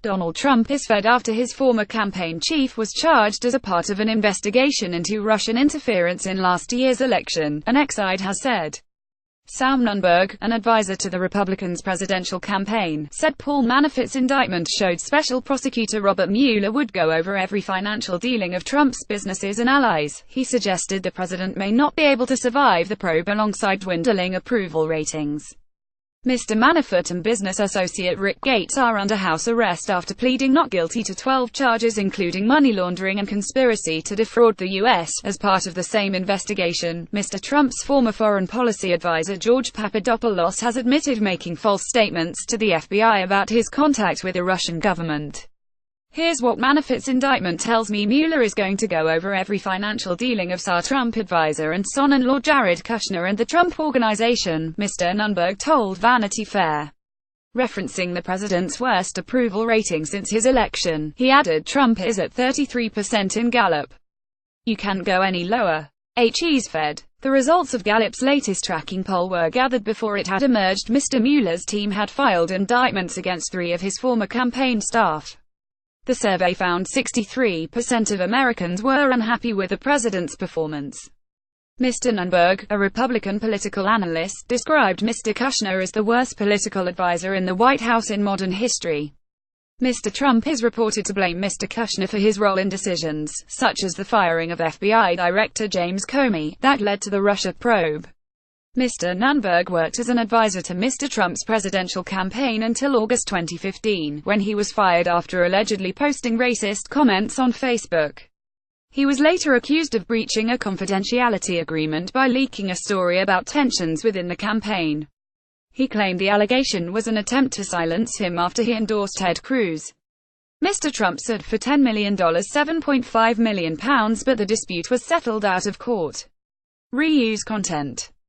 Donald Trump is fed after his former campaign chief was charged as a part of an investigation into Russian interference in last year's election, an ex-aide has said. Sam Nunberg, an advisor to the Republicans' presidential campaign, said Paul Manafort's indictment showed Special Prosecutor Robert Mueller would go over every financial dealing of Trump's businesses and allies. He suggested the president may not be able to survive the probe alongside dwindling approval ratings. Mr. Manafort and business associate Rick Gates are under house arrest after pleading not guilty to 12 charges including money laundering and conspiracy to defraud the U.S. As part of the same investigation, Mr. Trump's former foreign policy advisor George Papadopoulos has admitted making false statements to the FBI about his contact with the Russian government. Here's what Manafort's indictment tells me: Mueller is going to go over every financial dealing of SAR Trump advisor and son-in-law Jared Kushner and the Trump Organization, Mr. Nunberg told Vanity Fair. Referencing the president's worst approval rating since his election, he added Trump is at 33% in Gallup. You can't go any lower. He's fed. The results of Gallup's latest tracking poll were gathered before it had emerged. Mr. Mueller's team had filed indictments against 3 of his former campaign staff. The survey found 63% of Americans were unhappy with the president's performance. Mr. Nunberg, a Republican political analyst, described Mr. Kushner as the worst political advisor in the White House in modern history. Mr. Trump is reported to blame Mr. Kushner for his role in decisions, such as the firing of FBI Director James Comey, that led to the Russia probe. Mr. Nunberg worked as an advisor to Mr. Trump's presidential campaign until August 2015, when he was fired after allegedly posting racist comments on Facebook. He was later accused of breaching a confidentiality agreement by leaking a story about tensions within the campaign. He claimed the allegation was an attempt to silence him after he endorsed Ted Cruz. Mr. Trump sued for $10 million, £7.5 million, but the dispute was settled out of court. Reuse content.